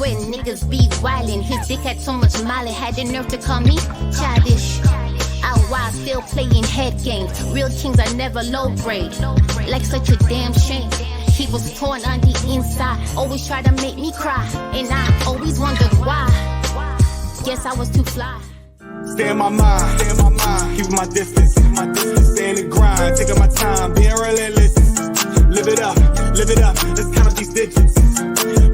where niggas be wildin'. His dick had so much molly, had the nerve to call me childish. Out wild, still playing head games. Real kings are never low grade. Like such a damn shame. He was torn on the inside, always try to make me cry, and I always wondered why. Guess I was too fly. Stay in my mind, keep my distance, stay in the grind, taking my time, being relentless. Live it up, let's count up these digits.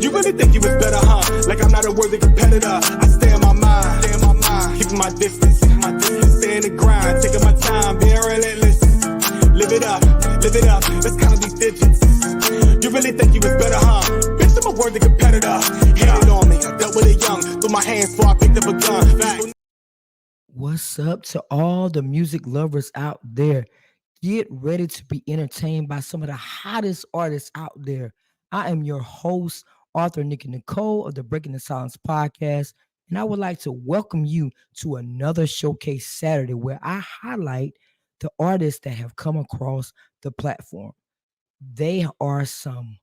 You really think you was better, huh? Like I'm not a worthy competitor. I stay in my mind, keep my distance, stay in the grind, taking my time, being relentless. Live it up, let's count up these digits. You really think you was better, huh? Bitch, I'm a worthy competitor. Hated on me, I dealt with it young, threw my hands before I picked up a gun. What's up to all the music lovers out there? Get ready to be entertained by some of the hottest artists out there. I am your host, Arthur Nicky Nicole of the Breaking the Silence podcast, and I would like to welcome you to another Showcase Saturday where I highlight the artists that have come across the platform. They are some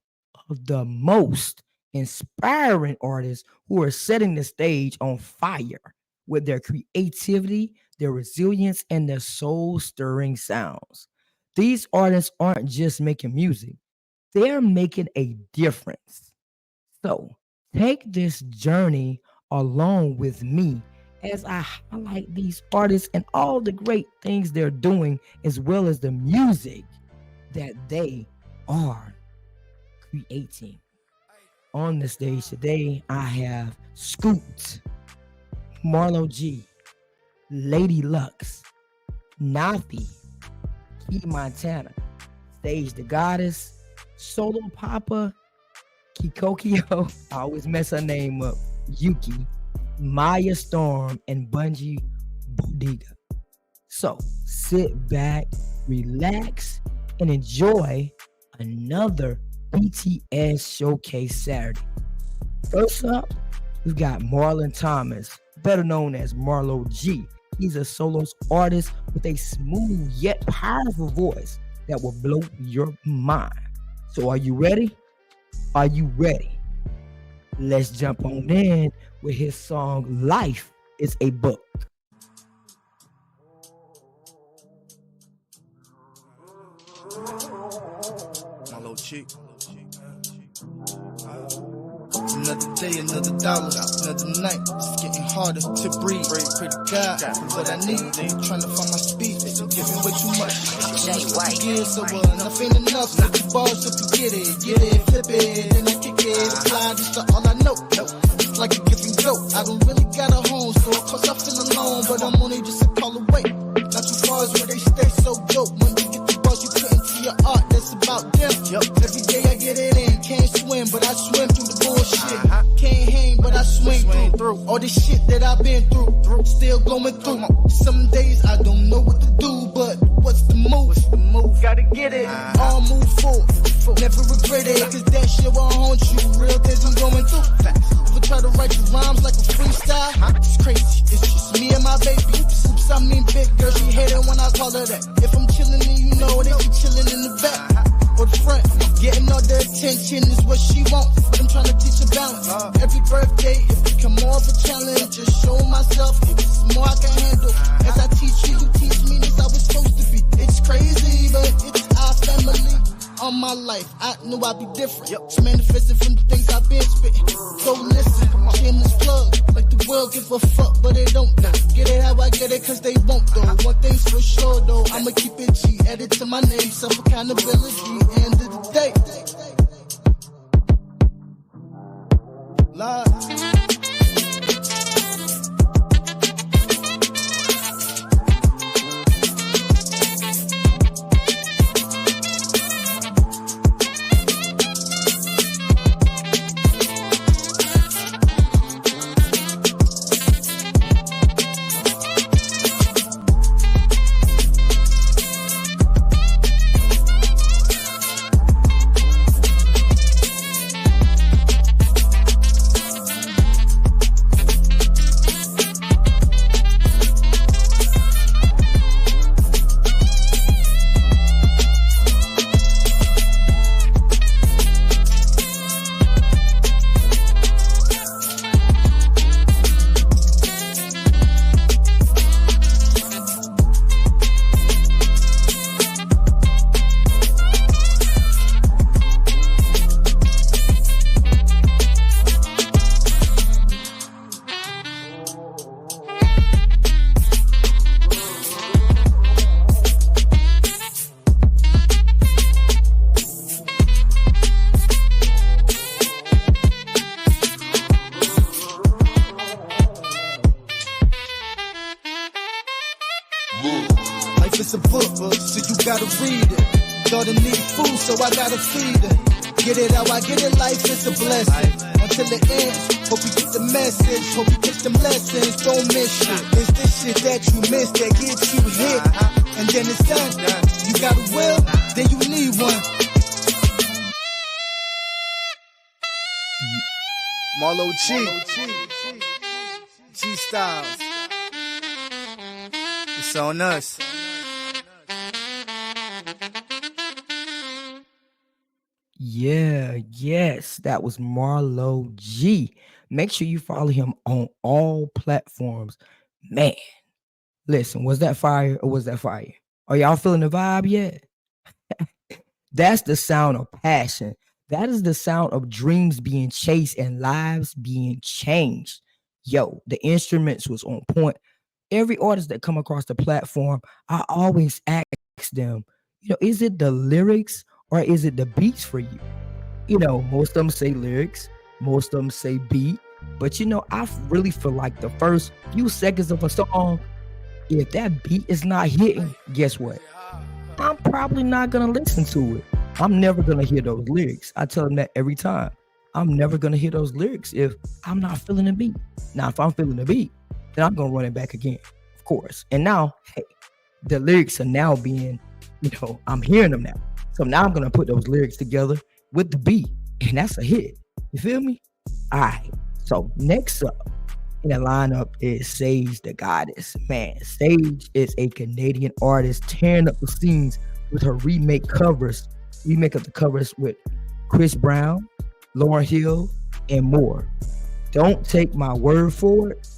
of the most inspiring artists who are setting the stage on fire with their creativity, their resilience, and their soul-stirring sounds. These artists aren't just making music, they're making a difference. So take this journey along with me as I highlight these artists and all the great things they're doing, as well as the music that they are creating. On the stage today, I have Scoot, Marlo G, Lady Lux, Nafi, Key Montana, Stage the Goddess, Solo Papa, Kikokio, I always mess her name up, Yuki, Maya Storm, and Bungie Bodega. So sit back, relax, and enjoy another BTS Showcase Saturday. First up, we've got Marlon Thomas, better known as Marlo G. He's a solo artist with a smooth yet powerful voice that will blow your mind. So are you ready? Are you ready? Let's jump on in with his song Life is a Book. Marlo G. Another day, another dollar, another night. It's getting harder to breathe. Pray to God for what I need. Trying to find my speed, giving way too much. So nothing enough. Let the balls up and get it, flip it, then I kick it. Apply this to all I know. It's like a giving goat. I don't really got a home, so of course I feel alone. But I'm only just a call away. Not too far as where they stay so dope. When you get the balls, you put into your art. That's about them. Every day I get it in. Can't swim, but I swim through the bullshit. Can't hang, but I swing through all this shit that I've been through. Still going through. Some days I don't know what to do, but what's the move? Gotta get it. All move forward. Never regret it, cause that shit won't haunt you. Real things I'm going through. If I try to write your rhymes like a freestyle, it's crazy. It's just me and my baby. Oops, I mean big girl, she hate it when I call her that. If I'm chillin', then you know they be chillin' in the back or the front. Getting all the attention is what she wants. I'm trying to teach her balance. Every birthday, it become more of a challenge. Just show myself, it's more I can handle. As I teach you, you teach me, this how it's supposed to be. It's crazy, but it's our family. All my life, I knew I'd be different. It's manifesting from the things I've been spitting. So listen, shameless plug. Like the world give a fuck, but they don't though. Get it how I get it, cause they won't though. One thing's for sure though, I'ma keep it G. Added to my name, self-accountability. End of the day. Live. it's a book, so you gotta read it. Daughter need food, so I gotta feed her. Get it how I get it, life is a blessing. Until the end, hope you get the message, hope you get them lessons, don't miss shit. It's this shit that you miss that gets you hit. And then it's done, you got a will, then you need one. Marlo G Styles. It's on us. Yeah, yes, that was Marlo G. Make sure you follow him on all platforms. Man, listen, was that fire or was that fire? Are y'all feeling the vibe yet? That's the sound of passion. That is the sound of dreams being chased and lives being changed. Yo, the instruments was on point. Every artist that come across the platform, I always ask them, is it the lyrics or is it the beats for you? Most of them say lyrics, most of them say beat, but I really feel like the first few seconds of a song, if that beat is not hitting, guess what? I'm probably not gonna listen to it. I'm never gonna hear those lyrics. I tell them that every time. I'm never gonna hear those lyrics if I'm not feeling the beat. Now, if I'm feeling the beat, then I'm gonna run it back again, of course. And now, hey, the lyrics are now being, I'm hearing them now. So now I'm gonna put those lyrics together with the beat, and that's a hit. You feel me? All right. So next up in the lineup is Sage the Goddess. Man, Sage is a Canadian artist tearing up the scenes with her remake of the covers with Chris Brown, Lauryn Hill, and more. Don't take my word for it.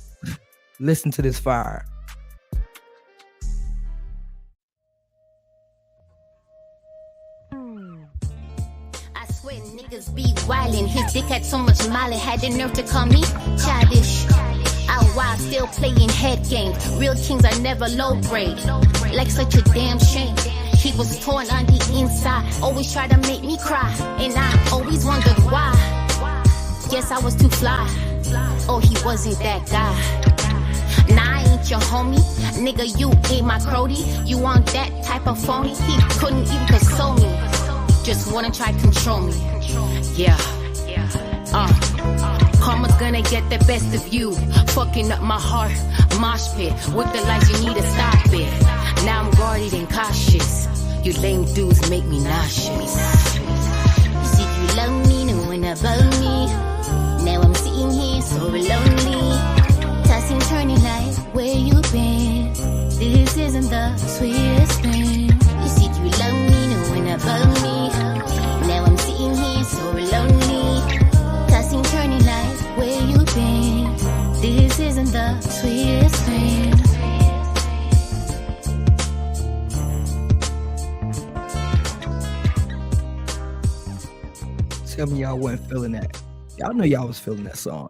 Listen to this fire. I swear niggas be wildin'. His dick had so much molly, had the nerve to call me childish. Out wild, still playing head games. Real kings are never low grade. Like such a damn shame. He was torn on the inside, always try to make me cry, and I always wondered why. Guess I was too fly. Oh, he wasn't that guy. Nah, I ain't your homie, nigga. You ain't my crody. You want that type of phony? He couldn't even console me. Just wanna try control me. Yeah. Karma's gonna get the best of you. Fucking up my heart, mosh pit. With the lights, you need to stop it. Now I'm guarded and cautious. You lame dudes make me nauseous. See, you love me, no one above me. Now I'm sitting here so lonely. Tossing, turning like, where you been? This isn't the sweetest thing. You see, you love me, no one above me. Now I'm sitting here so lonely. Tossing, turning like, where you been? This isn't the sweetest thing. Tell me y'all wasn't feeling that. Y'all know y'all was feeling that song.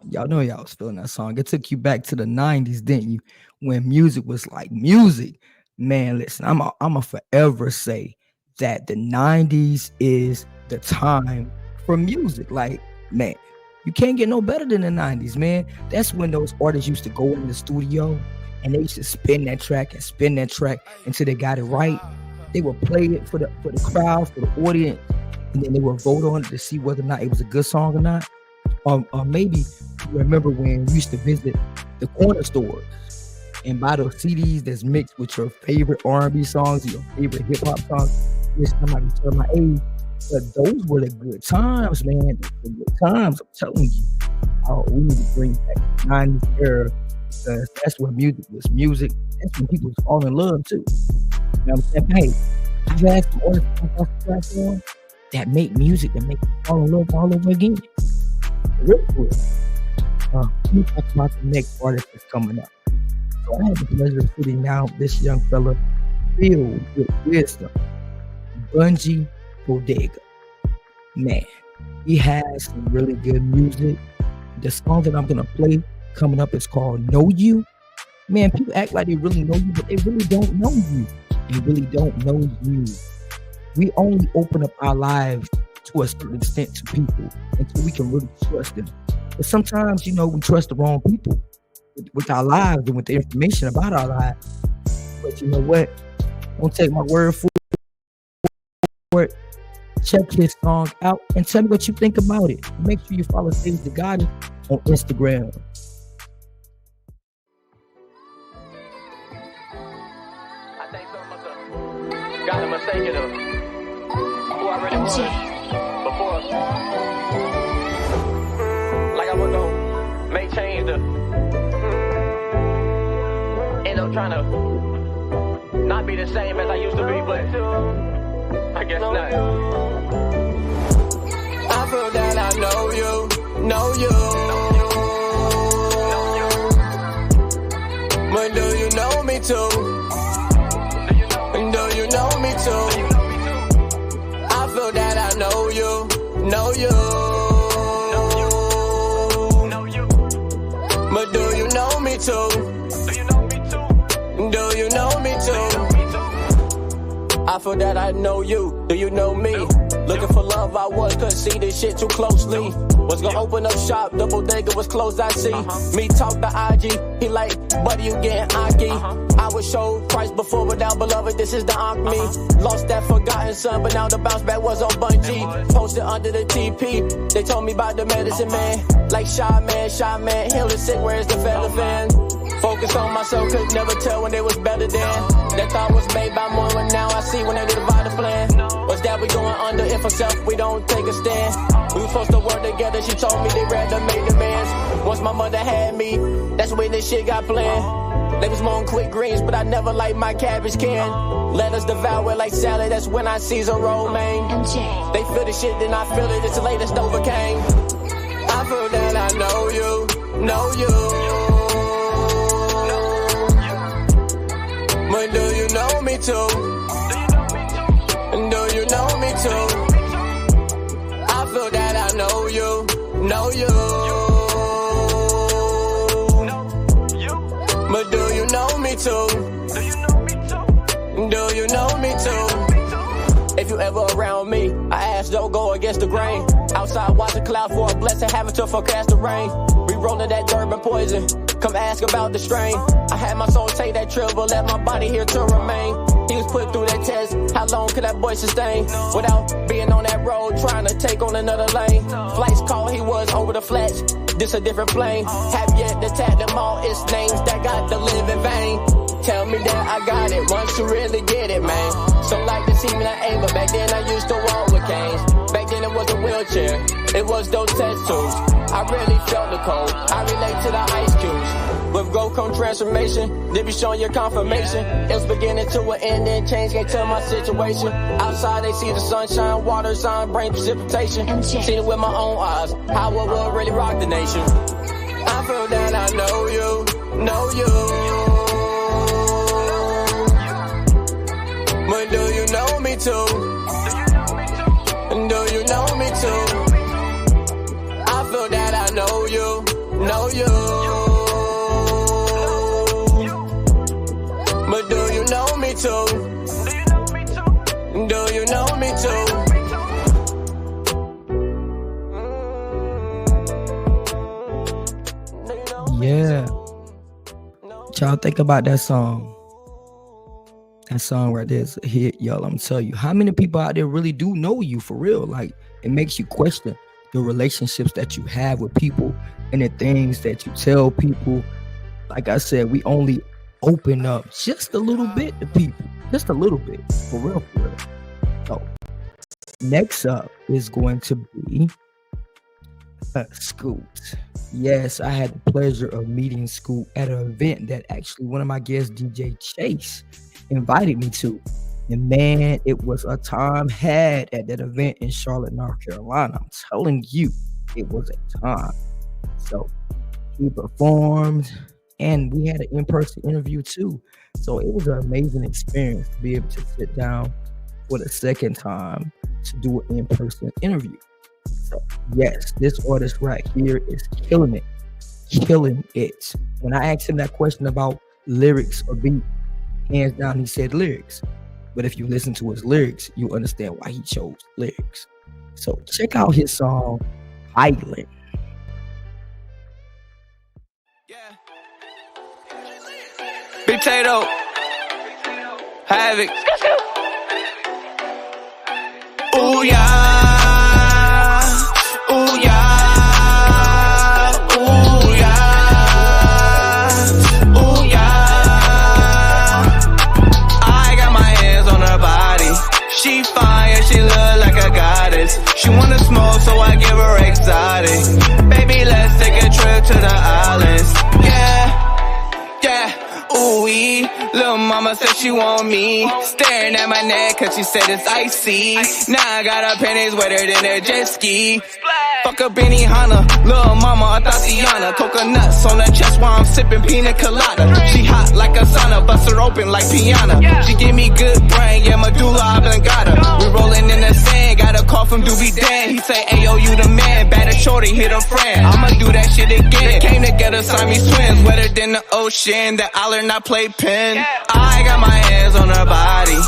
It took you back to the 90s, didn't you? When music was like music. Man, listen, I'm a forever say that the 90s is the time for music. Like, man, you can't get no better than the 90s, man. That's when those artists used to go in the studio and they used to spin that track until they got it right. They would play it for the crowd, for the audience, and then they would vote on it to see whether or not it was a good song or not. Or maybe you remember when you used to visit the corner stores and buy those CDs that's mixed with your favorite R&B songs, your favorite hip hop songs. This time I can tell my age, but those were the good times, man. The good times, I'm telling you. Oh, we need to bring back the 90s era because that's when music was music. That's when people was falling in love too. You know what I'm saying? Hey, I've had some artists on the platform that make music that make you fall in love all over again. Real quick. Let me talk about the next artist that's coming up. So I had the pleasure of sitting down with this young fella filled with wisdom, Bunji Bodega. Man, he has some really good music. The song that I'm gonna play coming up is called Know You. Man, people act like they really know you, but they really don't know you. They really don't know you. We only open up our lives to a certain extent to people until we can really trust them. But sometimes, we trust the wrong people with our lives and with the information about our lives. But you know what? Don't take my word for it. Check his song out and tell me what you think about it. Make sure you follow Sage the Goddess on Instagram. I think some must have got a mistake of who I really was before. Like I was gonna make change to end up trying to not be the same as I used to be, but I guess not. I feel that I know you. But do you know me too? Do you know me too? I feel that I know you. But do you know me too? Do you know me too? I feel that I know you. Do you know me? Looking for love, I was, couldn't see this shit too closely. Was gonna open up shop, double digger was closed, I see. Me talk to IG, he like, buddy, you getting Aki. I was showed Christ before, but now beloved, this is the Ankh me. Lost that forgotten son, but now the bounce back was on Bungie. Posted under the TP, they told me about the medicine man. Like shot man, heal the sick, where's the fella fan? Focus on myself, could never tell when they was better than. That thought was made by more, and now I see when they divide the plan. Was that we going under if for self we don't take a stand? We were supposed to work together, she told me they rather make demands. Once my mother had me, that's when this shit got planned. They was more on quick greens, but I never liked my cabbage can. Let us devour like salad, that's when I season romaine. They feel the shit, then I feel it, it's the latest overcame. I feel that I know you. But do you know me too? Do you know me too? I feel that I know you. But do you know me too? Do you know me too? If you ever around me, I ask don't go against the grain. Outside watching cloud for a blessing, having to forecast the rain. We rolling that Durban poison. Come ask about the strain. I had my soul take that trip, but let my body here to remain. He was put through that test. How long could that boy sustain? Without being on that road, trying to take on another lane. Flights call, he was over the flats. This a different plane. Have yet to tag them all. It's names that got to live in vain. Tell me that I got it once you really get it, man. Some like to see me not aim, but back then I used to walk with canes. Back then it was a wheelchair, it was those test tubes. I really felt the cold, I relate to the ice cubes. With growth come transformation, they be showing your confirmation. It was beginning to an end, then change can't tell my situation. Outside they see the sunshine, water, sun, brain precipitation. Seen it with my own eyes, how it will really rock the nation. I feel that I know you. But do you know me too? Do you know me too? I feel that I know you. But do you know me too? Do you know me too? Yeah. What y'all think about that song? That song right there is a hit, y'all. I'm telling you, how many people out there really do know you for real? Like, it makes you question the relationships that you have with people and the things that you tell people. Like I said, we only open up just a little bit to people, just a little bit, for real. So, next up is going to be Scoot. Yes, I had the pleasure of meeting Scoot at an event that actually one of my guests, DJ Chase, invited me to. And man, it was a time had at that event in Charlotte, North Carolina. I'm telling you, it was a time. So he performed and we had an in-person interview too. So it was an amazing experience to be able to sit down for the second time to do an in-person interview. So yes, this artist right here is killing it. When I asked him that question about lyrics or beat, hands down, he said lyrics. But if you listen to his lyrics, you understand why he chose lyrics. So check out his song, Island. Big Tato. havoc. Ooh yeah, ooh yeah, ooh yeah, ooh yeah. I got my hands on her body. She fine, she look like a goddess. She wanna smoke, so I give her exotic. Baby, let's take a trip to the islands. Yeah, yeah. Ooh-wee, little mama said she want me. Staring at my neck cause she said it's icy. Now I got her panties wetter than a jet ski. Fuck a Benihana, little mama a Tatiana. Coconuts on her chest while I'm sipping pina colada. She hot like a sauna, bust her open like piano. She give me good brain, yeah, medulla oblongata. We rolling in the sand, got a call from Doobie Dan. He say, ayo, you the man, bad as shorty, hit a friend. I'ma do that shit again. Came together, Siamese twins, wetter than the ocean. The island I play pin. I got my hands on her body.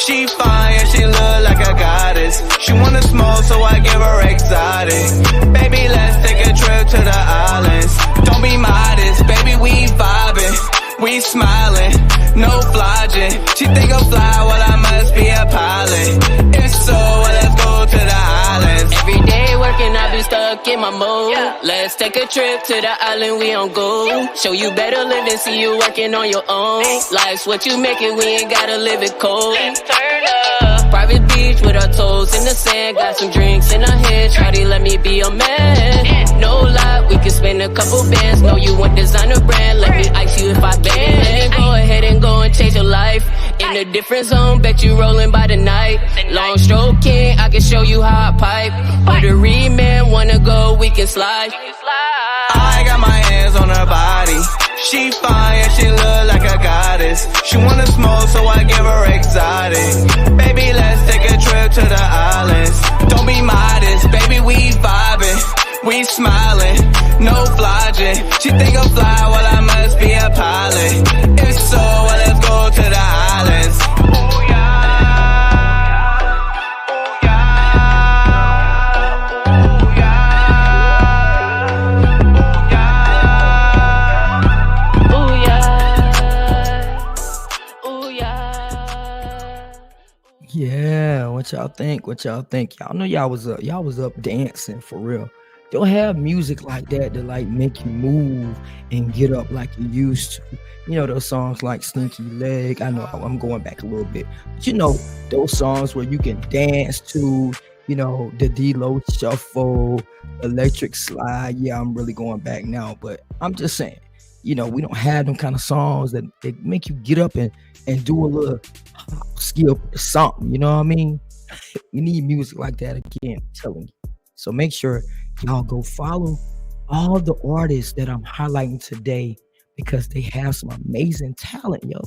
She fine, she look like a goddess. She wanna smoke, so I give her exotic. Baby, let's take a trip to the islands. Don't be modest, baby, we vibing. We smiling, no flogging. She think I'm fly, well I must be a pilot. If so, well, let's go to the islands. Every day working, I be stuck in my mode. Let's take a trip to the island, we on go. Show you better living, see you working on your own. Life's what you make it, we ain't gotta live it cold. Turn up. Private beach with our toes in the sand. Got some drinks in our head, shawty let me be your man. No lie, we can spend a couple bands. Know you want designer brand, let me ice you if I bend. Go ahead and go and change your life. In a different zone, bet you rolling by the night. Long stroke king, I can show you how I pipe. But a man wanna go, we can slide. I got my hands on her body. She fine, she look like a goddess. She wanna smoke, so I give her exotic. Baby, let's take a trip to the islands. Don't be modest, baby, we vibing. We smiling, no flogging. She think I'm fly, well I must be a pilot. If so, well let's go to the islands. Ooh yeah, ooh yeah, ooh yeah, ooh yeah. Yeah, what y'all think? What y'all think? Y'all know y'all was up dancing for real. Don't have music like that to like make you move and get up like you used to. You know those songs like Sneaky Leg. I know I'm going back a little bit, but you know those songs where you can dance to. You know the D-Lo Shuffle, Electric Slide. Yeah, I'm really going back now, but I'm just saying. You know we don't have them kind of songs that make you get up and do a little skill something. You know what I mean? We need music like that again. I'm telling you. So make sure y'all go follow all the artists that I'm highlighting today because they have some amazing talent, yo.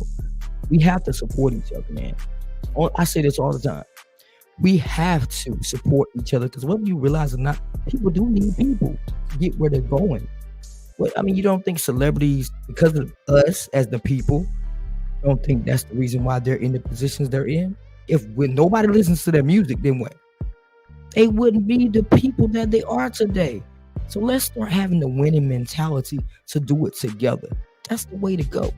We have to support each other, man. I say this all the time. We have to support each other because whether you realize or not, people do need people to get where they're going. But I mean, you don't think celebrities, because of us as the people, don't think that's the reason why they're in the positions they're in? When nobody listens to their music, then what? They wouldn't be the people that they are today. So let's start having the winning mentality to do it together. That's the way to go. All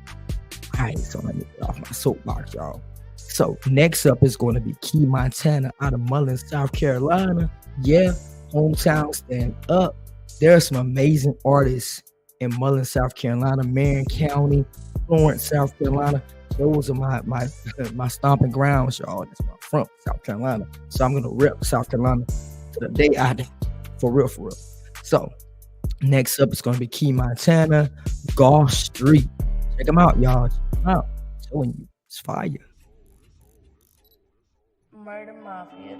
right, so let me get off my soapbox, y'all. So next up is going to be Key Montana out of Mullins, South Carolina. Yeah, hometown stand up. There are some amazing artists in Mullins, South Carolina, Marion County, Florence, South Carolina. Those are my stomping grounds, y'all. That's where I'm from, South Carolina. So I'm gonna rep South Carolina to the day I die. For real, for real. So next up is gonna be Key Montana, Goss Street. Check them out, y'all. Check them out. I'm telling you, it's fire. Murder Mafia.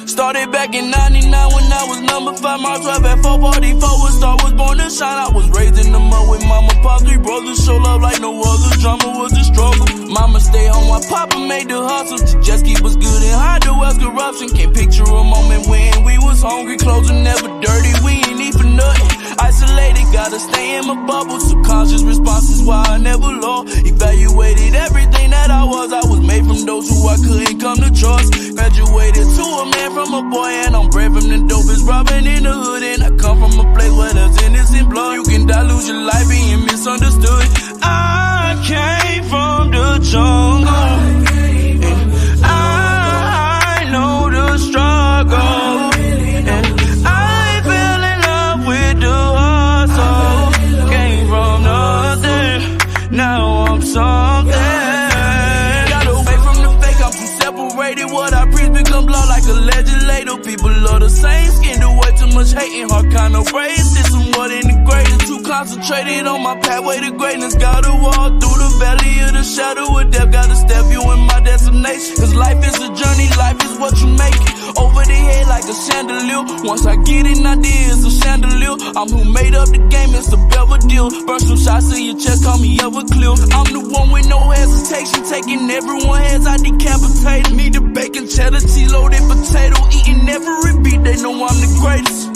Started back in 99 when I was number 5, my 12 at 444. A star was born to shine. I was raised in the mud with mama, pop, 3 brothers. Show love like no other. Drama was the struggle. Mama stay home while papa made the hustle. Just keep us good and hide the wealth corruption. Can't picture a moment when we was hungry. Clothes were never dirty. We ain't eat for nothing. Isolated, gotta stay in my bubble. Subconscious responses why I never lost. Evaluated everything that I was made from those who I couldn't come to trust. Graduated to a man from a boy, and I'm bred from the dopest robbing in the hood. And I come from a place where there's innocent blood. You can dilute your life being misunderstood. I came from the jungle. Concentrated, what I preach become law like a legend later. People love the same skin, do way too much hating, hard kind of race. This is what integrated, too concentrated on my pathway to greatness. Gotta walk through the valley of the shadow of death. Gotta step you in my destination. Cause life is a journey, life is what you make it. Over the head like a chandelier. Once I get an idea, it's a chandelier. I'm who made up the game, it's a Belvedere. Burst some shots to your chest, call me Everclear. I'm the one with no hesitation, taking everyone's heads, I decapitate. Need the bacon, cheddar, cheese, loaded potato. Eating every beat, they know I'm the greatest.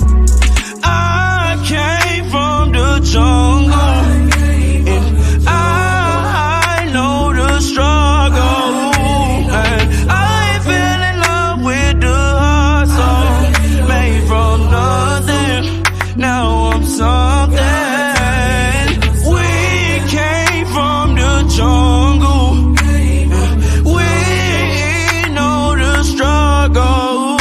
I came from the jungle, and I know the struggle. And I fell in love with the hustle, made from nothing. Now I'm something. We came from the jungle. We know the struggle.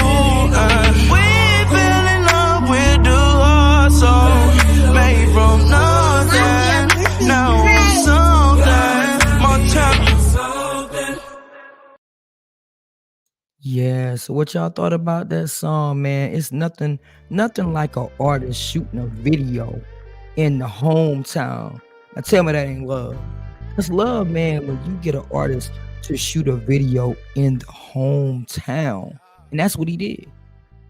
We fell in love with the hustle, made from nothing. Now I'm something. Montana. Yeah, so what y'all thought about that song, man? It's nothing like an artist shooting a video in the hometown. Now tell me that ain't love. That's love, man, when you get an artist to shoot a video in the hometown. And that's what he did.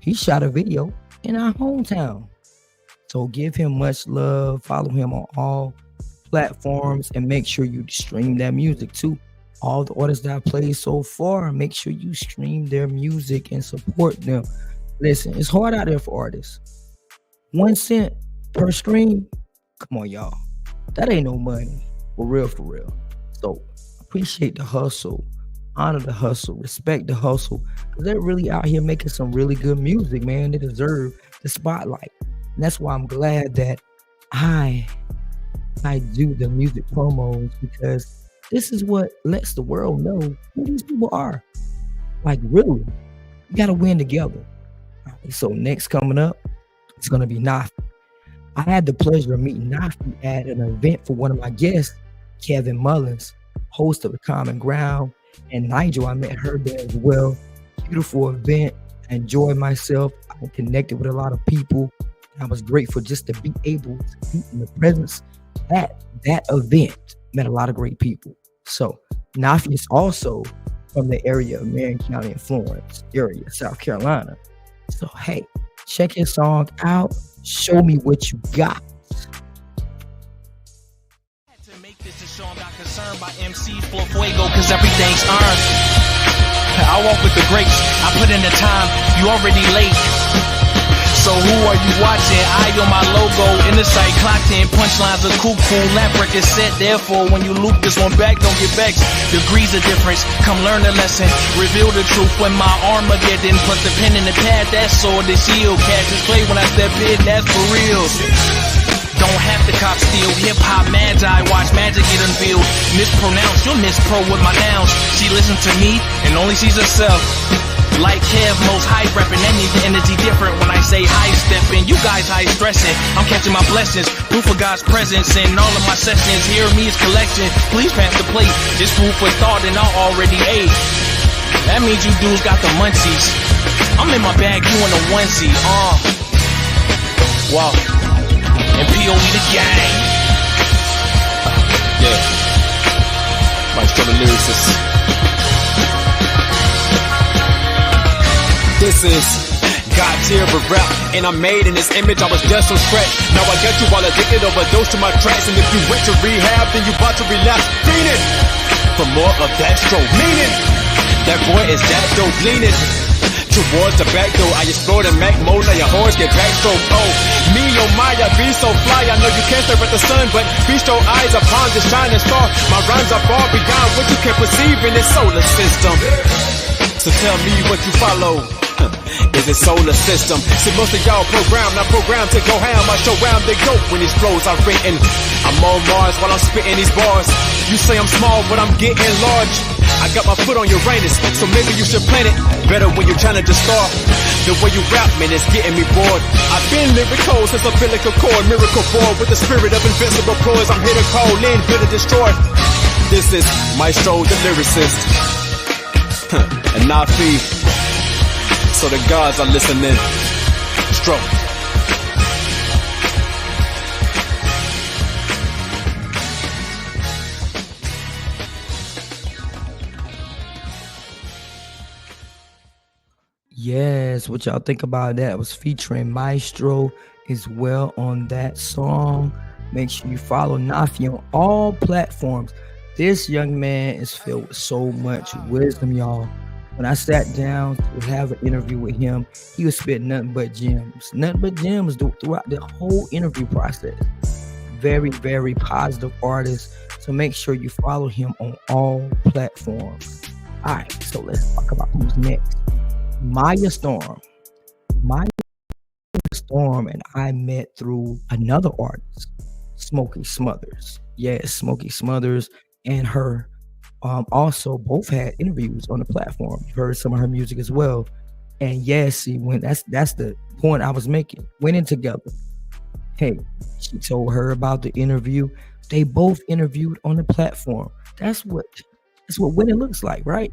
He shot a video in our hometown. So give him much love. Follow him on all platforms and make sure you stream that music too. All the artists that I played so far, make sure you stream their music and support them. Listen, it's hard out there for artists. 1 cent per stream, come on, y'all. That ain't no money. For real, for real. So appreciate the hustle, honor the hustle, respect the hustle. Because they're really out here making some really good music, man. They deserve the spotlight. And that's why I'm glad that I do the music promos, because this is what lets the world know who these people are. Like, really, you got to win together. All right, so next coming up, it's going to be Nafi. I had the pleasure of meeting Nafi at an event for one of my guests, Kevin Mullins, host of The Common Ground, and Nigel. I met her there as well. Beautiful event. I enjoyed myself. I connected with a lot of people. I was grateful just to be able to be in the presence at that event. Met a lot of great people. So Nafi is also from the area of Marion County and Florence area, South Carolina. So hey, check his song out. Show me what you got. To make this to show I'm not concerned by MC Flow Fuego, cause everything's earned. I walk with the greats, I put in the time, you already late. So who are you watching? I on my logo, in the sight, clocked in, punchlines are cool, lamp record set. Therefore, when you loop this one back, don't get vexed. Degrees of difference, come learn the lesson. Reveal the truth when my Armageddon. Put the pen in the pad, that sword, the shield. Catch this play when I step in, that's for real. Don't have to cop steal. Hip-hop magi, watch magic get unveiled. Mispronounce, you'll mispro with my nouns. She listens to me and only sees herself. Like Kev, most high reppin', that need the energy different when I say high steppin'. You guys high stressing, I'm catching my blessings. Proof of God's presence in all of my sessions. Hear me is collection, please pass the plate. It's food for thought and I already ate. That means you dudes got the munchies. I'm in my bag, you in a onesie. Wow. And POE the gang. Yeah. Maestro the lyricist. This is God's tier of rap, and I'm made in this image, I was just so scratched. Now I got you all addicted, overdose to my tracks. And if you went to rehab, then you about to relapse. Fiending for more of that stroke, meaning that boy is that dope leaning towards the back door. I explore the Mac mode, now your horns get backstroke. Oh, me, oh my, I be so fly. I know you can't stare at the sun, but feast your eyes upon the shining star. My rhymes are far beyond what you can perceive in this solar system. So tell me what you follow. Is it solar system? See, most of y'all not programmed to go ham. I show round they go when these flows are written. I'm on Mars while I'm spitting these bars. You say I'm small, but I'm getting large. I got my foot on Uranus, so maybe you should plan it better when you're trying to just start. The way you rap, man, it's getting me bored. I've been lyrical since umbilical cord, miracle born with the spirit of invincible ploys. I'm here to call in, here to destroy. This is Maestro the lyricist. and Nafi. So the gods are listening. Stroke. Yes, what y'all think about that? It was featuring Maestro as well on that song. Make sure you follow Nafi on all platforms. This young man is filled with so much wisdom, y'all. When I sat down to have an interview with him, he was spitting nothing but gems. Nothing but gems throughout the whole interview process. Very, very positive artist. So make sure you follow him on all platforms. All right, so let's talk about who's next. Maya Storm. Maya Storm and I met through another artist, Smokey Smothers. Yes, Smokey Smothers and her also both had interviews on the platform. You've heard some of her music as well. And yes, see, when that's the point I was making. Went in together. Hey, she told her about the interview. They both interviewed on the platform. That's what winning looks like, right?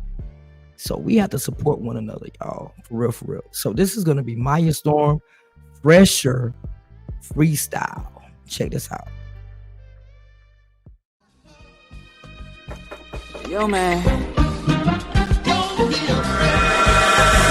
So we have to support one another, y'all. For real, for real. So this is gonna be Maya Storm, Fresher Freestyle. Check this out. Yo, man.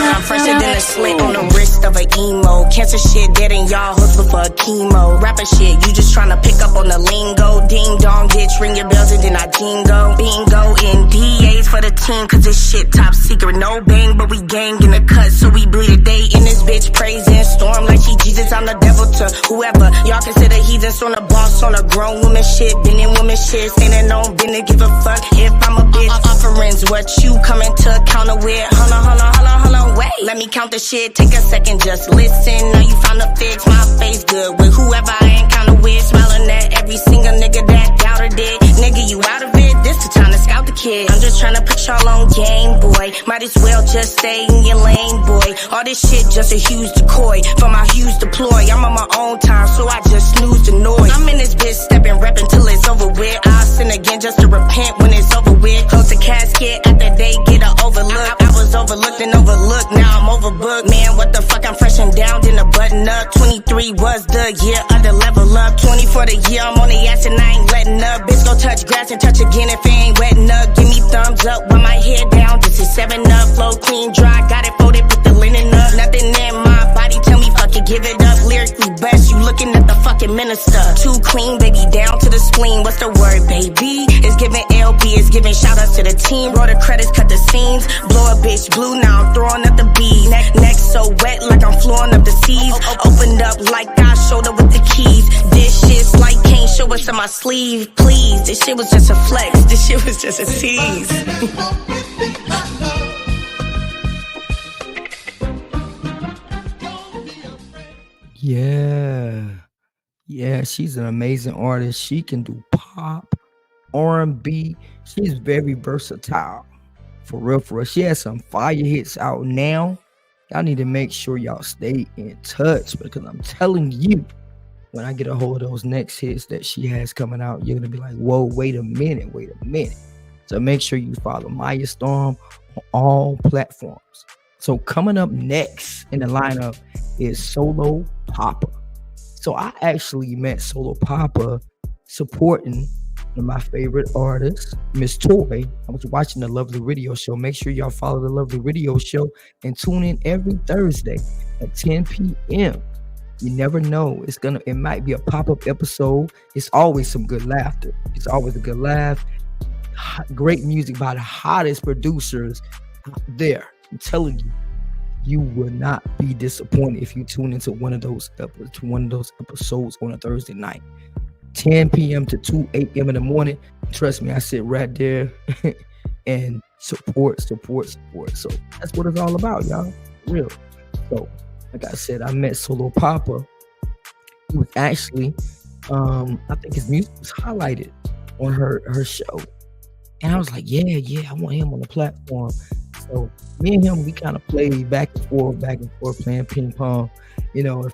I'm fresher than a slit on the wrist of an emo. Cancer shit dead in y'all hustle for chemo. Rapper shit, you just tryna pick up on the lingo. Ding dong, bitch, ring your bells and then I jingo. Bingo in DAs for the team, cause this shit top secret. No bang, but we gang in the cut, so we bleed a day in this bitch. Praising Storm like she Jesus, I'm the devil to whoever. Y'all consider heathens on the boss, on a grown woman shit. Been in woman shit, standing on business, give a fuck if I'm a bitch. Offerings, what you coming to counter with? Hold on, wait. Let me count the shit, take a second, just listen. Now you found a fix, my face good with whoever I encounter with. Smiling at every single nigga that doubted it. Nigga, you out of it, this the time to scout the kid. I'm just trying to put y'all on game, boy. Might as well just stay in your lane, boy. All this shit just a huge decoy for my huge deploy. I'm on my own time, so I just snooze the noise. I'm in this bitch stepping, repping till it's over with. I'll sin again just to repent when it's over with. Close the casket after they get an overlook. I was overlooked and overlooked, now I'm overbooked. Man, what the fuck, I'm fresh and down, then a button up. 23 was the year of the level up. 20 for the year, I'm on the ass and I ain't letting up. Bitch, go touch grass and touch again if it ain't wetting up. Give me thumbs up with my head down. This is 7 up, flow clean, dry. Got it folded, put the linen up. Nothing in my body, tell me fuck it, give it up. Lyrically best, you looking at the fucking minister. Too clean, baby, down to the spleen. What's the word, baby? It's giving LP, it's giving shout outs to the team. Roll the credits, cut the scenes. Blow a bitch blue, now I'm throwing up the bees. Neck so wet like I'm flowing up the seas. Opened up like I showed up with the keys. This shit's like can't show us on my sleeve, please. This shit was just a flex, this shit was just a tease. Yeah, she's an amazing artist. She can do pop, R&B. She's very versatile. For real. She has some fire hits out now. Y'all need to make sure y'all stay in touch, because I'm telling you, when I get a hold of those next hits that she has coming out, you're gonna be like, whoa, wait a minute. So make sure you follow Maya Storm on all platforms. So coming up next in the lineup is Solo Papa. So I actually met Solo Papa supporting one of my favorite artists, Miss Toy. I was watching the Lovely Radio Show. Make sure y'all follow the Lovely Radio Show and tune in every Thursday at 10 p.m. You never know. It might be a pop-up episode. It's always some good laughter. It's always a good laugh. Great music by the hottest producers out there. I'm telling you, you will not be disappointed if you tune into one of those episodes on a Thursday night. 10 p.m. to 2 a.m. in the morning. Trust me, I sit right there and support. So that's what it's all about, y'all. Real. So, like I said, I met Solo Papa. He was actually, I think his music was highlighted on her show. And I was like, yeah, I want him on the platform. So me and him, we kind of played back and forth, playing ping pong. And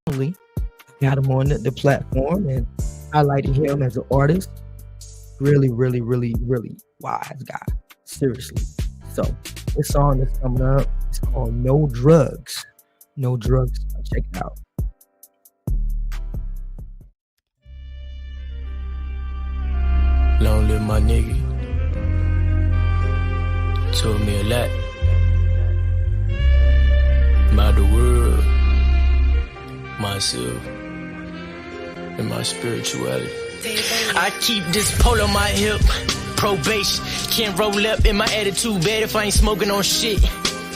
finally got him on the platform and highlighted him as an artist. Really, really, really, really wise guy. Seriously. So this song that's coming up is called No Drugs. No Drugs. Check it out. Long live my nigga. Told me a lot about the world, myself, and my spirituality. I keep this pole on my hip. Probation. Can't roll up in my attitude bad if I ain't smoking on shit.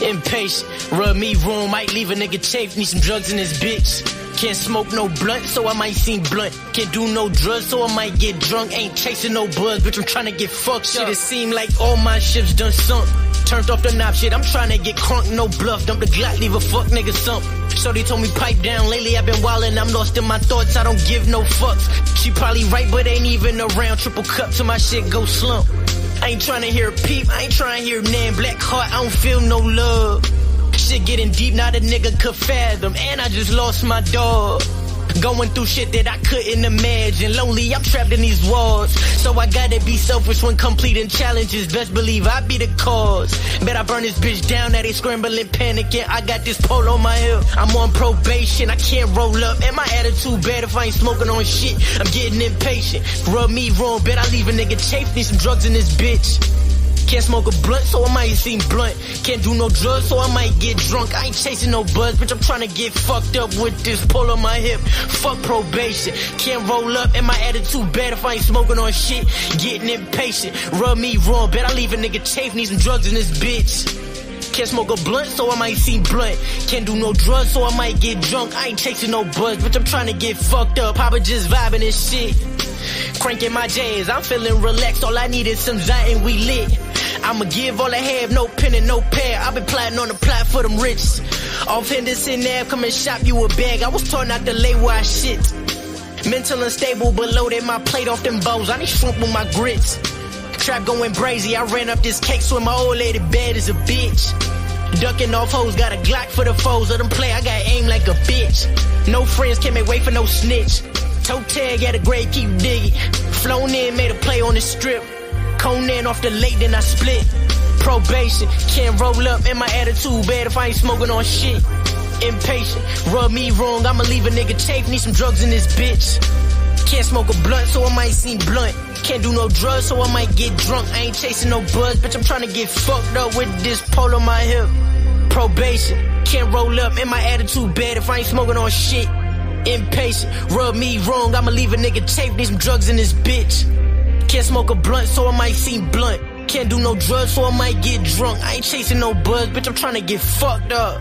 Impatient. Rub me wrong. Might leave a nigga chafe. Need some drugs in this bitch. Can't smoke no blunt, so I might seem blunt. Can't do no drugs, so I might get drunk. Ain't chasing no buzz, bitch, I'm tryna get fucked. Shit, it seem like all my ships done sunk. Turned off the knob, shit, I'm tryna get crunk, no bluff. Dump the Glock, leave a fuck nigga sump. Shorty told me pipe down, lately I've been wildin', I'm lost in my thoughts, I don't give no fucks. She probably right, but ain't even around. Triple cup till my shit go slump. I ain't tryna hear a peep, I ain't tryna hear nan. Black heart, I don't feel no love. Shit getting deep, not a nigga could fathom. And I just lost my dog. Going through shit that I couldn't imagine. Lonely, I'm trapped in these walls. So I gotta be selfish when completing challenges. Best believe I be the cause. Bet I burn this bitch down, now they scrambling, panicking. I got this pole on my hip. I'm on probation, I can't roll up. And my attitude bad if I ain't smoking on shit. I'm getting impatient. Rub me wrong, bet I leave a nigga chafe. Need some drugs in this bitch. Can't smoke a blunt, so I might seem blunt. Can't do no drugs, so I might get drunk. I ain't chasing no buzz, bitch, I'm tryna get fucked up with this pole on my hip. Fuck probation. Can't roll up, and my attitude bad if I ain't smoking on shit. Getting impatient. Rub me wrong, bet I leave a nigga chafe. Need some drugs in this bitch. Can't smoke a blunt, so I might seem blunt. Can't do no drugs, so I might get drunk. I ain't chasing no buzz, bitch, I'm tryna get fucked up. Papa just vibing this shit. Cranking my jazz, I'm feeling relaxed. All I need is some Zite and we lit. I'ma give all I have, no pen and no pad. I've been plotting on the plot for them rich. Off Henderson Ave, come and shop you a bag. I was taught not to lay where I shit. Mental unstable, but loaded my plate off them bows. I need shrimp with my grits. Trap going brazy, I ran up this cake, so my old lady bad as a bitch. Ducking off hoes, got a Glock for the foes. Let them play, I got aim like a bitch. No friends, can't make way for no snitch. Toe tag at a grave, keep digging. Flown in, made a play on the strip. Conan off the late, then I split. Probation, can't roll up, and my attitude bad if I ain't smoking on shit. Impatient, rub me wrong, I'ma leave a nigga chafe. Need some drugs in this bitch. Can't smoke a blunt, so I might seem blunt. Can't do no drugs, so I might get drunk. I ain't chasing no buzz, bitch, I'm tryna get fucked up with this pole on my hip. Probation, can't roll up, and my attitude bad if I ain't smoking on shit. Impatient, rub me wrong, I'ma leave a nigga chafe. Need some drugs in this bitch. Can't smoke a blunt, so I might seem blunt. Can't do no drugs, so I might get drunk. I ain't chasing no buzz, bitch, I'm tryna get fucked up.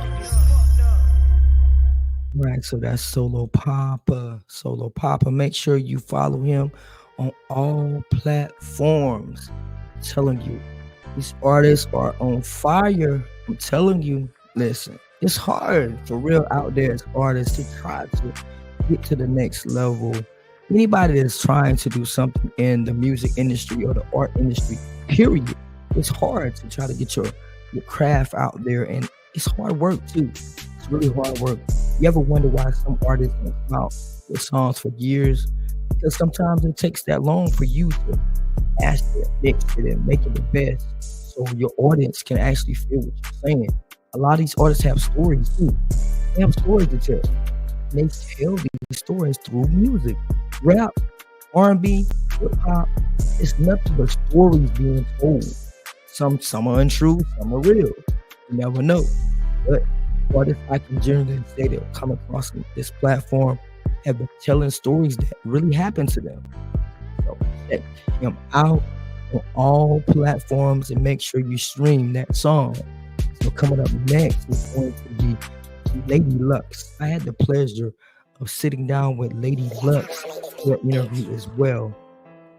Right, so that's Solo Papa. Solo Papa, make sure you follow him on all platforms. I'm telling you, these artists are on fire. I'm telling you, listen, it's hard for real out there as artists to try to get to the next level. Anybody that's trying to do something in the music industry or the art industry, period, it's hard to try to get your craft out there, and it's hard work too. It's really hard work. You ever wonder why some artists don't come out with songs for years? Because sometimes it takes that long for you to master it, mix it, and make it the best, so your audience can actually feel what you're saying. A lot of these artists have stories too. They have stories to tell. And they tell these stories through music. Rap, R&B, hip-hop, it's nothing but stories being told. Some are untrue, some are real. You never know. But artists I can generally say that come across this platform have been telling stories that really happened to them. So check him out on all platforms and make sure you stream that song. So coming up next is going to be Lady Lux. I had the pleasure of sitting down with Lady Lux for an interview as well.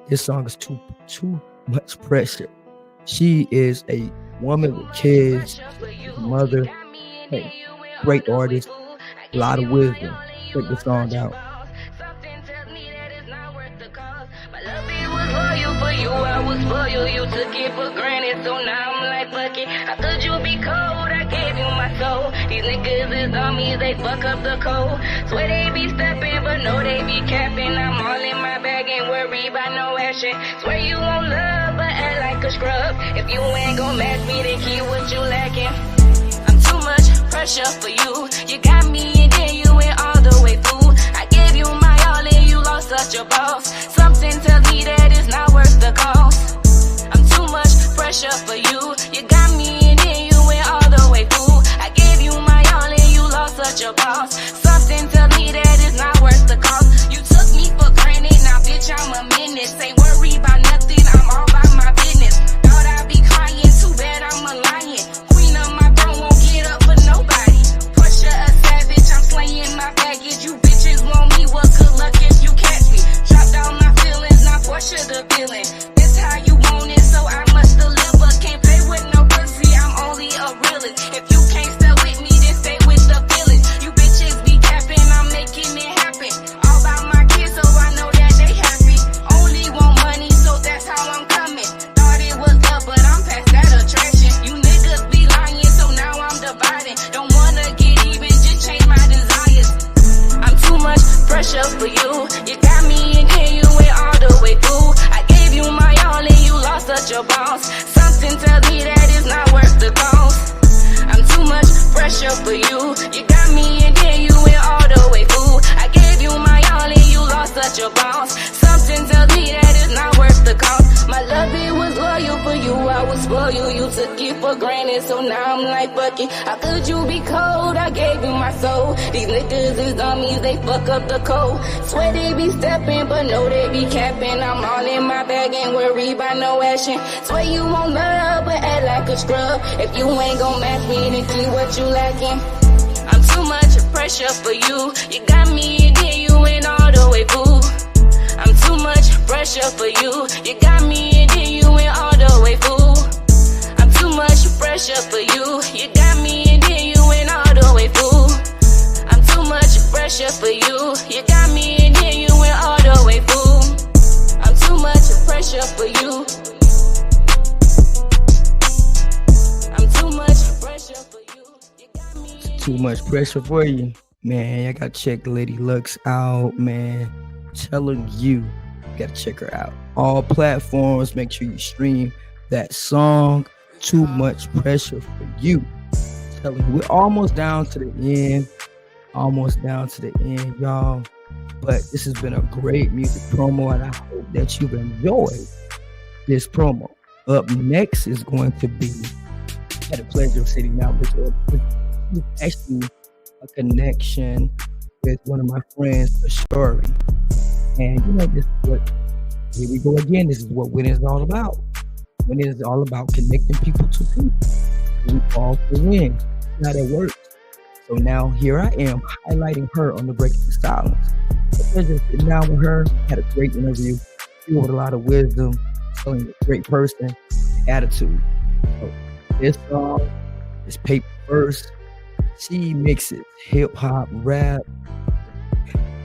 This song is too much pressure. She is a woman with kids, mother, hey, great artist, a lot of wisdom. Check the song out. For you, I was for you, you took it for granted, so now I'm like, fuck it. How could you be cold? I gave you my soul. These niggas is dummies, they fuck up the code. Swear they be stepping, but no, they be capping. I'm all in my bag, ain't worried about no action. Swear you won't love, but act like a scrub. If you ain't gon' match me, then keep what you lacking. I'm too much pressure for you. You got me and then you went all the way through. I gave you my all and you lost such a boss. Something tells me that it's not worth the cost. I'm too much pressure for you. You got me and then you went all the way through. I gave you my all and you lost such a boss. Something tells me that it's not worth the cost. You took me for granted, now bitch I'm a menace. Ain't worry about nothing, I'm all about my business. Thought I'd be crying, too bad I'm a lion. Queen of my throne won't get up for nobody. Pusher a savage, I'm slaying my baggage. You bitches want me, well good luck if you catch me. Dropped all my feelings, now Portia the villain. This how you want it, so I must deliver. Can't play with no pussy, I'm only a realist. If you can't stay with me, then stay with the village. You bitches be capping, I'm making it happen. All about my kids, so I know that they happy. Only want money, so that's how I'm coming. Thought it was love, but I'm past that attraction. You niggas be lying, so now I'm dividing. Don't wanna get even, just change my desires. I'm too much pressure for you. You got me and then you went all the way through. I gave you my all and you lost such a boss. Something tells me that it's not worth the cost. I'm too much pressure for you. You got me and then you went all the way through. I gave you my all and you lost such a boss. Something tells me that it's not worth the cost. My love, it was loyal for you. I was for you. You took it for granted, so now I'm like, fuck it. How could you be cold? I gave you my soul. These niggas is dummies, they fuck up the code. Swear they be stepping, but no, they be capping. I'm all in my bag, ain't worried about no action. Swear you won't love, but act like a scrub. If you ain't gon' match me, then see what you lacking. I'm too much pressure for you. You got me and then you went all the way through. I'm too much pressure for you. You got me and then you went all the way through. I'm too much pressure for you. You got me and then you went all the way through. I'm too much pressure for you. You got me and then you went all the way through. I'm too much pressure for you. I'm too much pressure for you. You got me. Too much pressure for you. Man, I gotta check Lady Lux out, man. Telling you gotta check her out. All platforms, make sure you stream that song. Too much pressure for you. Telling you, we're almost down to the end. Y'all. But this has been a great music promo, and I hope that you've enjoyed this promo. Up next is going to be, I had the pleasure of sitting down with actually a connection with one of my friends, Ashuri. And you know, this is what, here we go again. This is what winning is all about. Winning is all about connecting people to people. We all for win. That's how that works. So now here I am highlighting her on the Breaking the Silence. The pleasure of sitting down with her. Had a great interview. She with a lot of wisdom, telling a great person, attitude. So this song is Paper First. She mixes hip hop, rap,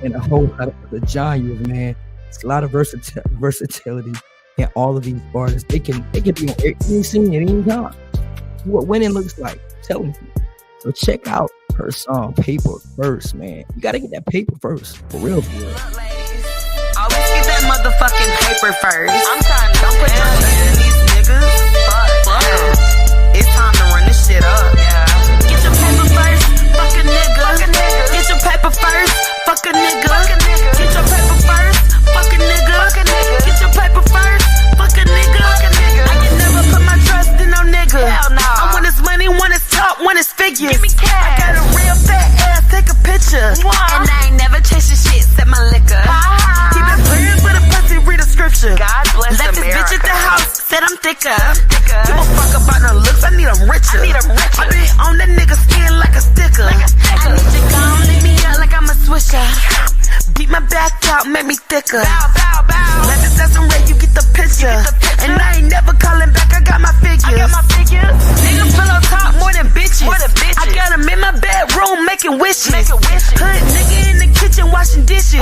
and a whole lot of other genres, man. It's a lot of versatility in all of these artists. They can be on any scene at any time. What winning looks like, I'm telling you. So check out her song Paper First, man. You gotta get that paper first, for real. Always get that motherfucking paper first. I'm trying to don't put trust in these niggas. Fuck em. It's time to run this shit up. Yeah. Get your paper first, fuck a nigga. Get your paper first, fuck a nigga. Get your paper first, fuck a nigga. Get your paper first, fuck a nigga. I can never put my trust in no nigga. Hell no. I want his money, want his talk, want his figures. Give me cash. I got a real fat ass, take a picture. Wow. And I ain't never chasing shit, except my liquor. Keep it praying for the pussy, read the scripture. God bless Left America. Left this bitch at the house, said I'm thicker. Give a fuck about no looks, I need them richer. I been on that nigga skin like a sticker. I need you gone, leave me up like I'm a swisher. Beat my back out, make me thicker. Let this ass some red, you get the picture. And I ain't never calling back, I got my figures. Nigga pillow talk more than bitches. I got him in my bedroom making wishes. Hood nigga in the kitchen washing dishes.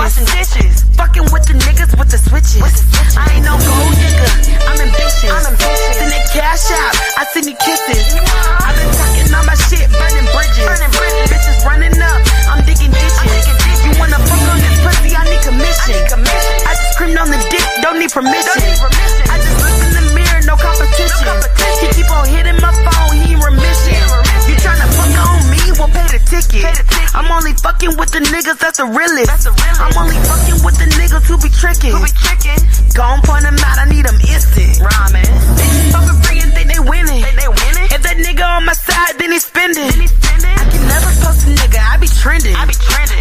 Fucking with the niggas with the switches. I ain't no gold nigga, I'm ambitious. Send that cash out, I send you kisses. I been talking all my shit, burning bridges. Bitches running up, I'm digging ditches. You wanna fuck on this pussy, I need commission. I just screamed on the dick, don't need permission. I just look in the mirror, no competition. fucking with the niggas that's the realest. I'm only fucking with the niggas who be tricking. Gon' point them out, I need them instant. Rhyming. Bitches fucking free and think they winning. If that nigga on my side, then he spending. I can never post a nigga, I be trending.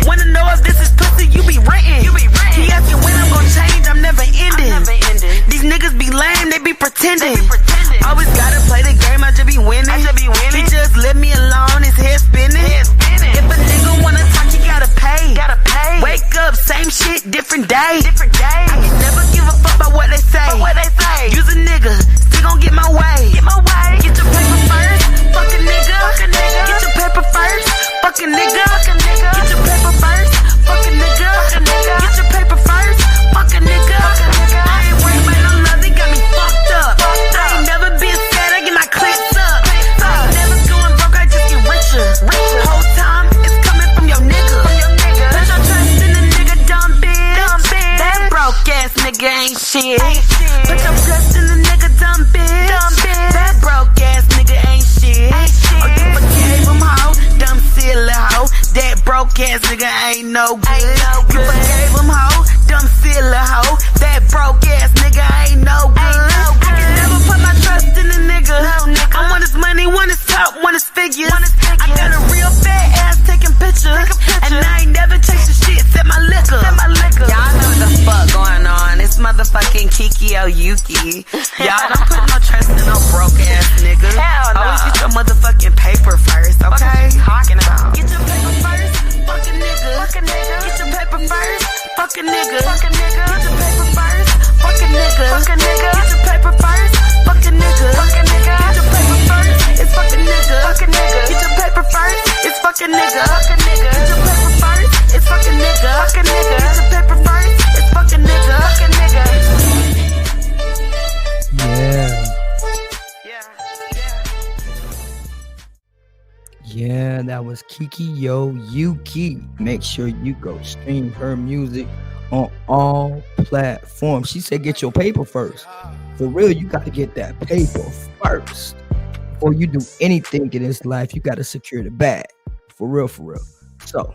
Wanna know if this is pussy, you be renting. He asking when I'm gon' change, I'm never ending. These niggas be lame, they be pretending. Always gotta play the game, I just be winning. He just let me alone, his head spinning. If a nigga wanna talk, he gotta pay. Wake up, same shit, different day. I can never give a fuck about what they say. Use a nigga, still gon' get my way. Get your paper first, fuck a nigga. Get your paper first, fuck a nigga. Get your paper first, fuck a nigga. Get your paper first, fuck a nigga. I ain't worried about no love, they got me fucked up. I ain't never been sad, I get my clips up. I ain't never going broke, I just get richer. Whole time, it's coming from your nigga. Put your trust in the nigga, dumb bitch. That broke ass nigga ain't shit. Put your trust in the nigga, dumb bitch. That broke ass nigga ain't shit. Oh, you forgave him, hoe, dumb silly hoe. That broke ass nigga ain't no good. You forgave him, hoe, dumb silly hoe. That broke ass nigga ain't no good. I can never put my trust in a nigga. I want his money, want his top, want his figures. I got a real fat ass taking pictures. And I ain't never chasing shit except my liquor. Y'all know what the fuck going on. It's motherfucking Kiki Yuki. Y'all don't put no trust in no broke ass nigga. Always get your motherfucking paper first, okay? What are you talking about? Get your paper first, fuck a nigga. Get your paper first, fuck a nigga. Get your paper first, fuck a nigga. Get your paper first, fuck a nigga. Get your paper first, it's fuck a nigga. Get your paper first, it's fuck a nigga. Get your paper first, it's fuck a nigga. Get your paper first, it's fuck a nigga. Yeah, that was Kiki Yuki. Make sure you go stream her music on all platforms. She said get your paper first. For real, you got to get that paper first. Before you do anything in this life, you got to secure the bag. For real. So,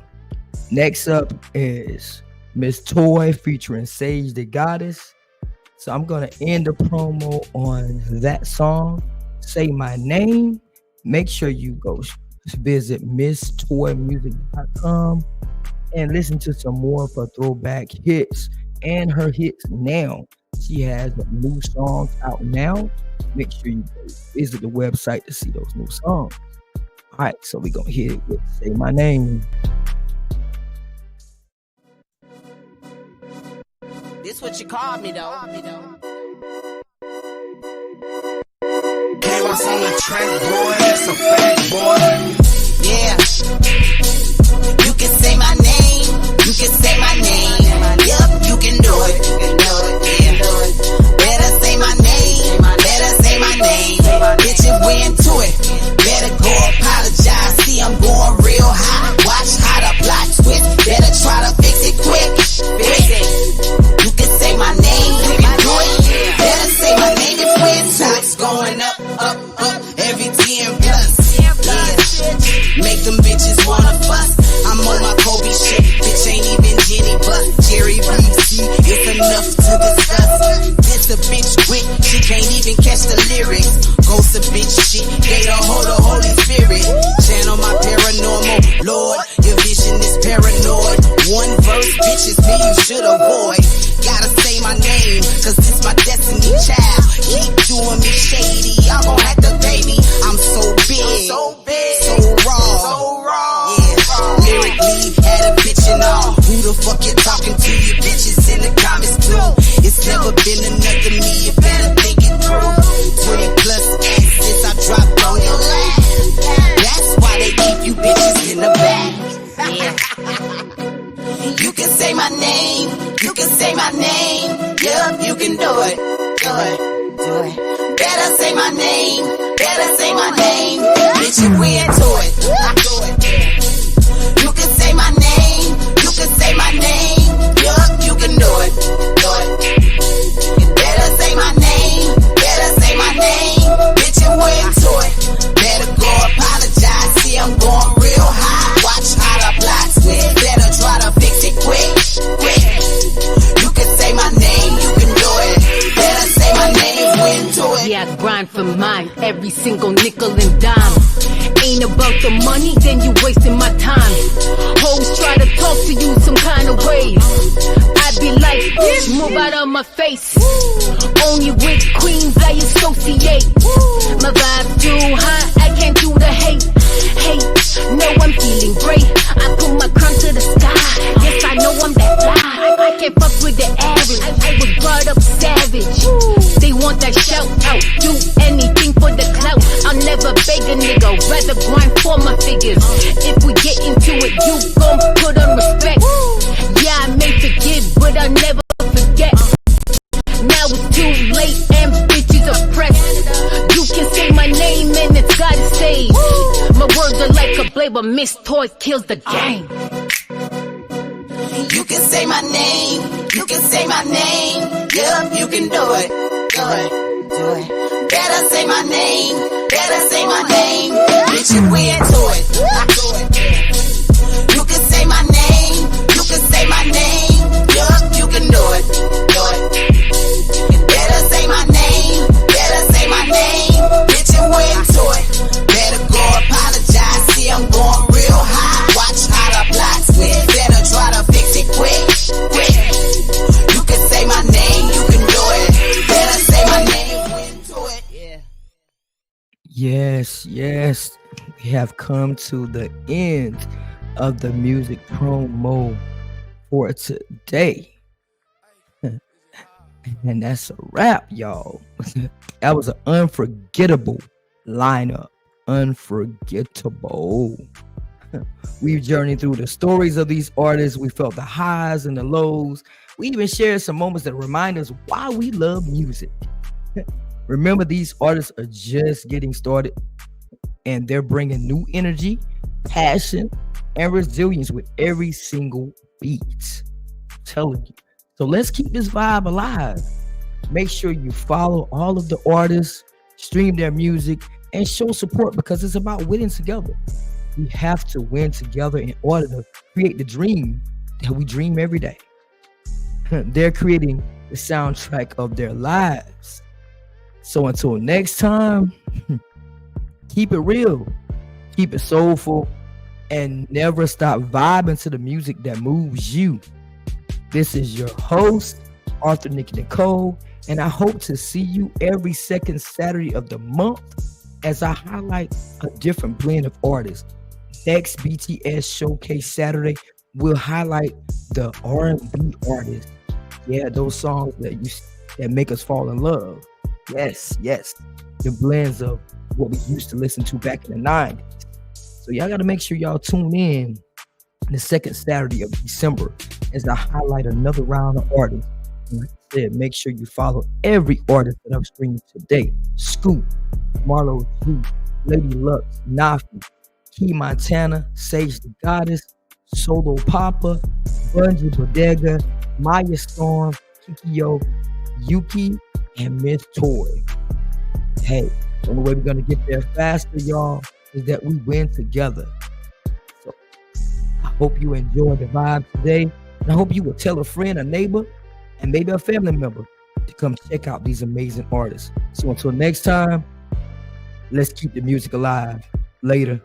next up is Miss Toy featuring Sage the Goddess. So I'm going to end the promo on that song, Say My Name. Make sure you go visit MissToyMusic.com and listen to some more of her throwback hits and her hits now. She has new songs out now. Make sure you visit the website to see those new songs. All right, so we're going to hit it with Say My Name. This what you called me though. Came up on the track, boy, that's a fact, boy. Yeah. You can say my name. You can say my name. Yup, you can do it. Yeah. Better say my name. Better say my name. Bitch, if we into it, better go apologize. See, I'm going real high. Watch how the plot twist. Better try to fix it quick. You can say my name. You can do it. Better say my name if we're into it. Going up, every 10 plus. Yeah. Make them bitches wanna fuss. I'm on my Kobe shit. Bitch ain't even Jenny, but Jerry BC. It's enough to discuss. This a bitch quick. She can't even catch the lyrics. Ghost a bitch shit. They don't hold the Holy Spirit. Channel my paranormal. Lord, your vision is paranoid. One verse, bitches, me you should avoid. Gotta say my name, cause this my destiny child. Keep doing me shady, y'all gon' have to pay me. I'm so big, so raw. Yeah, lyrically had a bitch and all. Who the fuck you talking to? You bitches in the comments too. It's never been another me, you better think it through. 20 plus since I dropped on your lap. That's why they keep you bitches in the back. Yeah. You can say my name, you can say my name. Yup, you can do it. Better say my name, better say my name. Bitch, if we into it, you can say my name, you can say my name. Yup, you can do it. Better say my name, better say my name. Bitch, if we into it, better go apologize. See, I'm going real high. Watch how the plot twist. grind for mine, every single nickel and dime. Ain't about the money, then you wasting my time. Hoes try to talk to you some kind of ways. I be like, bitch, move out of my face. Only with queens I associate. My vibe too high, I can't do the hate. Hey, no, I'm feeling great. I put my crown to the sky. Yes, I know I'm that fly. I can't fuck with the average. I was brought up savage. They want that shout out. Do anything for the clout. I'll never beg a nigga. Rather grind for my figures. If we get into it, you gon' put on respect. Yeah, I may forget, but I'll never forget. Now it's too late and bitches oppressed. You can say my name and it's gotta stay. My words are like a blade, but Miss Toys kills the game. You can say my name, you can say my name. Yeah, you can do it, do it, do it. Better say my name, better say my name. Bitch, you into it. You can say my name, you can say my name. Yeah, you can do it, do it. Better say my name, better say my name. Bitch, you into it. Better go apologize, see I'm going real high. Watch how the plot switch, better try to fix it quick, quick. You can say my name, you can do it. Better say my name, into it. Yeah. Yes, we have come to the end of the music promo for today. And that's a wrap, y'all. That was an unforgettable lineup. Unforgettable. We've journeyed through the stories of these artists. We felt the highs and the lows. We even shared some moments that remind us why we love music. Remember, these artists are just getting started, and they're bringing new energy, passion, and resilience with every single beat. I'm telling you. So let's keep this vibe alive. Make sure you follow all of the artists, stream their music, and show support, because it's about winning together. We have to win together in order to create the dream that we dream every day. They're creating the soundtrack of their lives. So until next time, keep it real, keep it soulful, and never stop vibing to the music that moves you. This is your host, Arthur Nicky Nicole, and I hope to see you every second Saturday of the month as I highlight a different blend of artists. Next BTS Showcase Saturday, we'll highlight the R&B artists. Yeah, those songs that make us fall in love. Yes, the blends of what we used to listen to back in the 90s. So y'all got to make sure y'all tune in the second Saturday of December as I highlight another round of artists. And like I said, make sure you follow every artist that I've streamed today. Scoop, Marlo G, Lady Lux, Nafi, Key Montana, Sage the Goddess, Solo Papa, Bungie Bodega, Maya Storm, Kikyo, Yuki, and Miss Toy. Hey, the only way we're going to get there faster, y'all, is that we win together. So I hope you enjoyed the vibe today. And I hope you will tell a friend, a neighbor, and maybe a family member to come check out these amazing artists. So until next time, let's keep the music alive. Later.